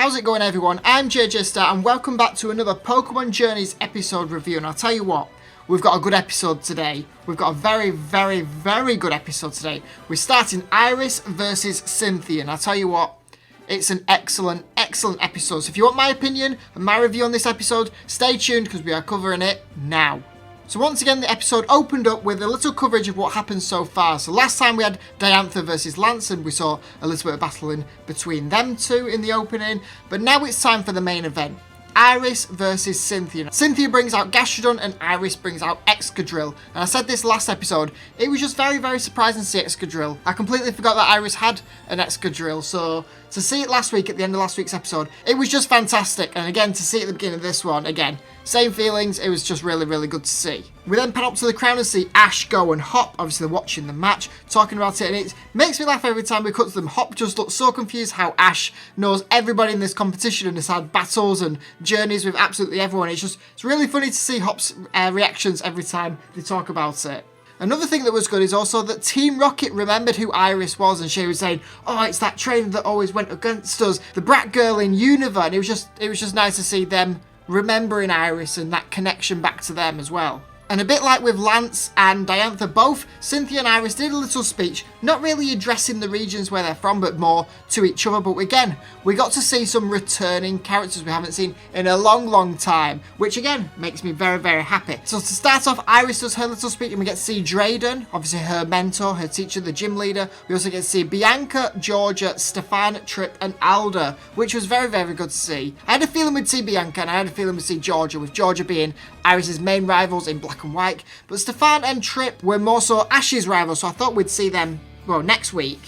How's it going, everyone? I'm JJ Star and welcome back to another Pokémon Journeys episode review. And I'll tell you what, we've got a good episode today. We've got a very good episode today. We're starting IRIS versus Cynthia, and I'll tell you what, it's an excellent episode. So if you want my opinion and my review on this episode, stay tuned because we are covering it now. So once again, the episode opened up with a little coverage of what happened so far. So last time we had Diantha versus Lance, and we saw a little bit of battling between them two in the opening. But now it's time for the main event. IRIS versus Cynthia. Cynthia brings out Gastrodon and IRIS brings out Excadrill. And I said this last episode, it was just very surprising to see Excadrill. I completely forgot that IRIS had an Excadrill, so to see it last week at the end of last week's episode, it was just fantastic. And again, to see it at the beginning of this one, again, same feelings, it was just really good to see. We then pan up to the crown and see Ash, Go and Hop, obviously watching the match, talking about it, and it makes me laugh every time we cut to them. Hop just looks so confused how Ash knows everybody in this competition and has had battles and journeys with absolutely everyone. It's really funny to see Hop's reactions every time they talk about it. Another thing that was good is also that Team Rocket remembered who Iris was, and she was saying, oh, it's that trainer that always went against us, the brat girl in Unova, and it was just nice to see them remembering Iris and that connection back to them as well. And a bit like with Lance and Diantha, both Cynthia and Iris did a little speech, not really addressing the regions where they're from, but more to each other. But again, we got to see some returning characters we haven't seen in a long time, which again makes me very happy. So to start off, Iris does her little speech and we get to see Drayden, obviously her mentor, her teacher, the gym leader. We also get to see Bianca, Georgia, Stefan, Trip and Alda, which was very good to see. I had a feeling we'd see Bianca and I had a feeling we'd see Georgia, with Georgia being Iris's main rivals in Black and White, but Stefan and Trip were more so Ash's rivals, so I thought we'd see them, well, next week.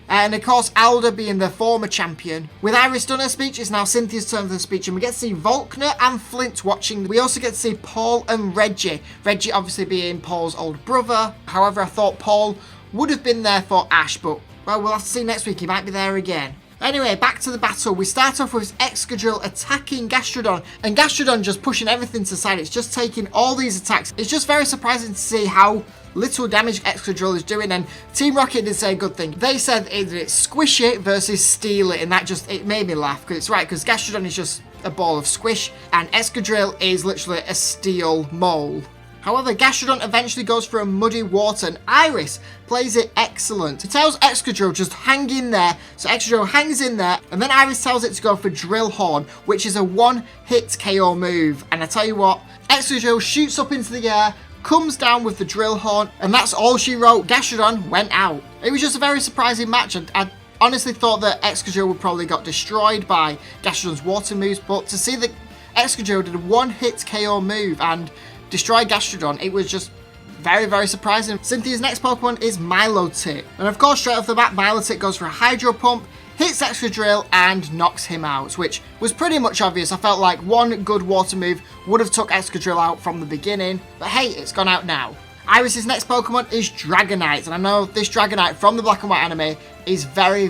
And of course, Alda being the former champion. With Iris done her speech, it's now Cynthia's turn for the speech, and we get to see Volkner and Flint watching. We also get to see Paul and Reggie. Reggie obviously being Paul's old brother. However, I thought Paul would have been there for Ash, but, well, we'll have to see next week. He might be there again. Anyway, back to the battle. We start off with Excadrill attacking Gastrodon, and Gastrodon just pushing everything to the side. It's just taking all these attacks. It's just very surprising to see how little damage Excadrill is doing, and Team Rocket did say a good thing. They said it's squish it versus steal it, and that just, it made me laugh, because it's right, because Gastrodon is just a ball of squish, and Excadrill is literally a steel mole. However, Gastrodon eventually goes for a muddy water, and Iris plays it excellent. He tells Excadrill just hang in there, so Excadrill hangs in there, and then Iris tells it to go for Drill Horn, which is a one-hit KO move. And I tell you what, Excadrill shoots up into the air, comes down with the Drill Horn, and that's all she wrote. Gastrodon went out. It was just a very surprising match, and I honestly thought that Excadrill would probably got destroyed by Gastrodon's water moves, but to see that Excadrill did a one-hit KO move and destroy Gastrodon, it was just very surprising. Cynthia's next Pokemon is Milotic, and of course straight off the bat Milotic goes for a Hydro Pump, hits Excadrill and knocks him out, which was pretty much obvious. I felt like one good water move would have took Excadrill out from the beginning, but hey, it's gone out now. Iris's next Pokemon is Dragonite, and I know this Dragonite from the Black and White anime is very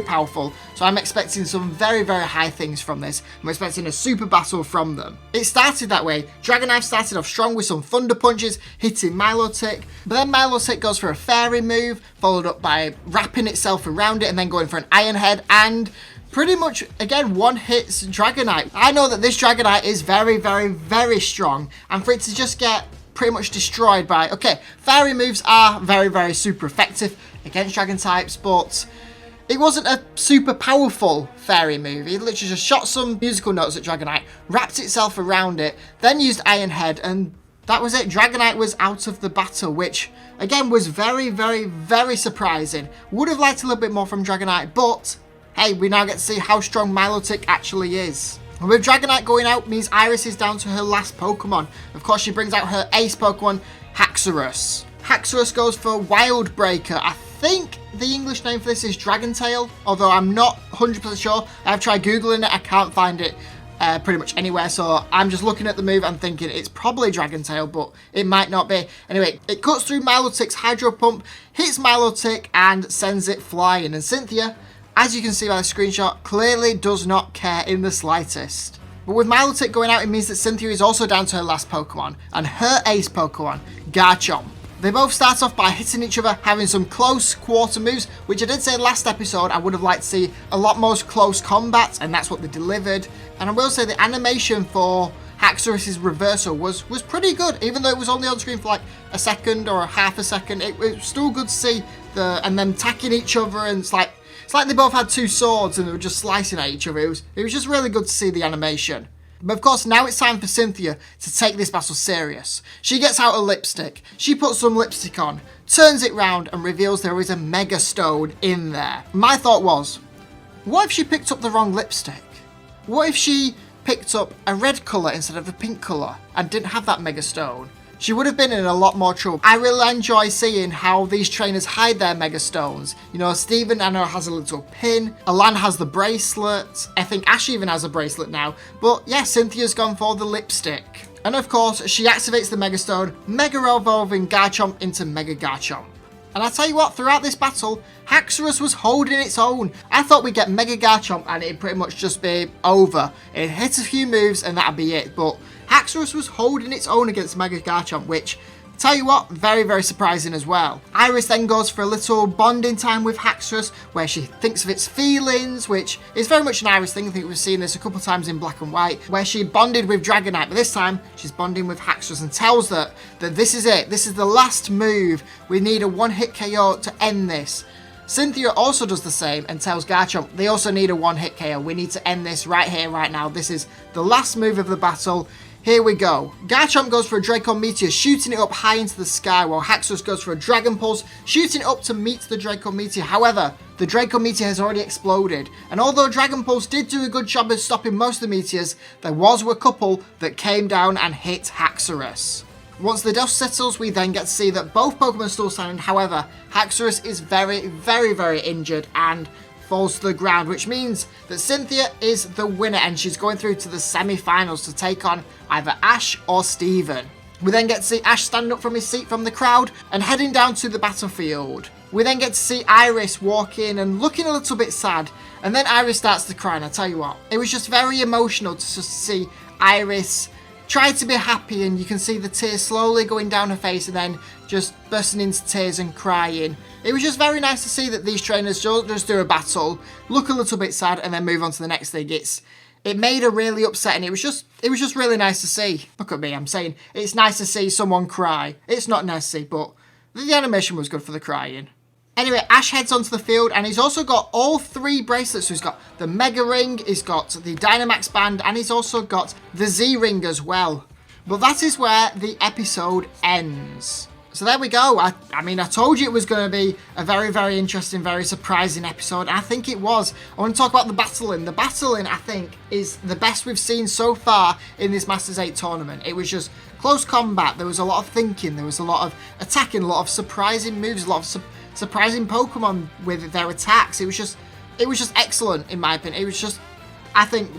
powerful, so I'm expecting some very high things from this. I'm expecting a super battle from them. It started that way. Dragonite started off strong with some Thunder Punches, hitting Milotic, but then Milotic goes for a Fairy move, followed up by wrapping itself around it and then going for an Iron Head, and pretty much, again, one hits Dragonite. I know that this Dragonite is very strong, and for it to just get pretty much destroyed by, okay, Fairy moves are very super effective against Dragon types, but it wasn't a super powerful Fairy move. It literally just shot some musical notes at Dragonite, wrapped itself around it, then used Iron Head, and that was it. Dragonite was out of the battle, which again was very surprising. Would have liked a little bit more from Dragonite, but hey, we now get to see how strong Milotic actually is. And with Dragonite going out means Iris is down to her last Pokemon. Of course, she brings out her ace Pokemon, Haxorus. Haxorus goes for Wild Breaker. I think the English name for this is Dragon Tail, although I'm not 100% sure. I've tried Googling it, I can't find it pretty much anywhere, so I'm just looking at the move and thinking it's probably Dragon Tail, but it might not be. Anyway, it cuts through Milotic's Hydro Pump, hits Milotic and sends it flying, and Cynthia, as you can see by the screenshot, clearly does not care in the slightest. But with Milotic going out, it means that Cynthia is also down to her last Pokemon, and her ace Pokemon, Garchomp. They both start off by hitting each other, having some close quarter moves, which I did say last episode I would have liked to see a lot more close combat, and that's what they delivered. And I will say the animation for Haxorus's reversal was pretty good, even though it was only on screen for like a second or half a second. It was still good to see and them attacking each other, and it's like they both had two swords and they were just slicing at each other. It was just really good to see the animation. But of course, now it's time for Cynthia to take this battle serious. She gets out a lipstick, she puts some lipstick on, turns it round and reveals there is a Mega Stone in there. My thought was, what if she picked up the wrong lipstick? What if she picked up a red colour instead of a pink colour and didn't have that Mega Stone? She would have been in a lot more trouble. I really enjoy seeing how these trainers hide their Mega Stones. You know, Steven, I know, has a little pin. Alan has the bracelet. I think Ash even has a bracelet now. But yeah, Cynthia's gone for the lipstick. And of course, she activates the Mega Stone, Mega Evolving Garchomp into Mega Garchomp. And I tell you what, throughout this battle, Haxorus was holding its own. I thought we'd get Mega Garchomp and it'd pretty much just be over. It'd hit a few moves and that'd be it. But Haxorus was holding its own against Mega Garchomp, which, tell you what, very, very surprising as well. Iris then goes for a little bonding time with Haxorus, where she thinks of its feelings, which is very much an Iris thing. I think we've seen this a couple of times in Black and White, where she bonded with Dragonite, but this time she's bonding with Haxorus and tells that this is it. This is the last move. We need a one-hit KO to end this. Cynthia also does the same and tells Garchomp they also need a one-hit KO. We need to end this right here, right now. This is the last move of the battle. Here we go. Garchomp goes for a Draco Meteor, shooting it up high into the sky, while Haxorus goes for a Dragon Pulse, shooting it up to meet the Draco Meteor. However, the Draco Meteor has already exploded, and although Dragon Pulse did do a good job of stopping most of the meteors, there was a couple that came down and hit Haxorus. Once the dust settles, we then get to see that both Pokemon are still standing. However, Haxorus is very, very, very injured and falls to the ground, which means that Cynthia is the winner and she's going through to the semi-finals to take on either Ash or Steven. We then get to see Ash standing up from his seat from the crowd and heading down to the battlefield. We then get to see Iris walk in and looking a little bit sad, and then Iris starts to cry, and I tell you what, it was just very emotional to just see Iris try to be happy, and you can see the tears slowly going down her face and then just bursting into tears and crying. It was just very nice to see that these trainers don't just do a battle, look a little bit sad, and then move on to the next thing. It made her really upset, and it was just really nice to see. Look at me, I'm saying it's nice to see someone cry. It's not nice to see, but the animation was good for the crying. Anyway, Ash heads onto the field, and he's also got all three bracelets. So he's got the Mega Ring, he's got the Dynamax Band, and he's also got the Z Ring as well. But that is where the episode ends. So there we go. I mean, I told you it was going to be a very, very interesting, very surprising episode. I think it was. I want to talk about the battling. The battling, I think, is the best we've seen so far in this Masters 8 tournament. It was just close combat. There was a lot of thinking. There was a lot of attacking, a lot of surprising moves, a lot of surprising Pokemon with their attacks. It was just excellent, in my opinion. It was just, I think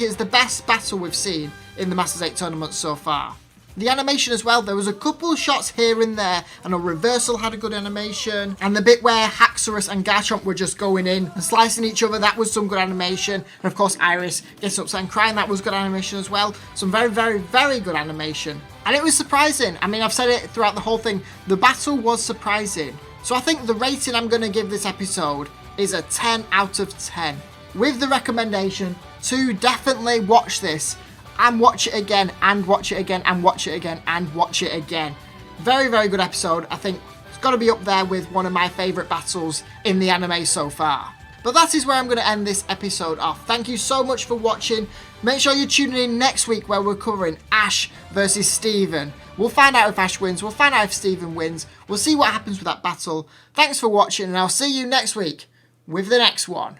it's the best battle we've seen in the Masters 8 tournament so far. The animation as well, there was a couple of shots here and there, and a reversal had a good animation, and the bit where Haxorus and Garchomp were just going in and slicing each other, that was some good animation. And of course Iris gets upset and crying, that was good animation as well. Some very, very, very good animation. And it was surprising. I mean, I've said it throughout the whole thing, the battle was surprising. So I think the rating I'm going to give this episode is a 10 out of 10. With the recommendation to definitely watch this and watch it again, and watch it again, and watch it again, and watch it again. Very, very good episode. I think it's got to be up there with one of my favourite battles in the anime so far. But that is where I'm going to end this episode off. Thank you so much for watching. Make sure you're tuning in next week where we're covering Ash versus Steven. We'll find out if Ash wins. We'll find out if Steven wins. We'll see what happens with that battle. Thanks for watching, and I'll see you next week with the next one.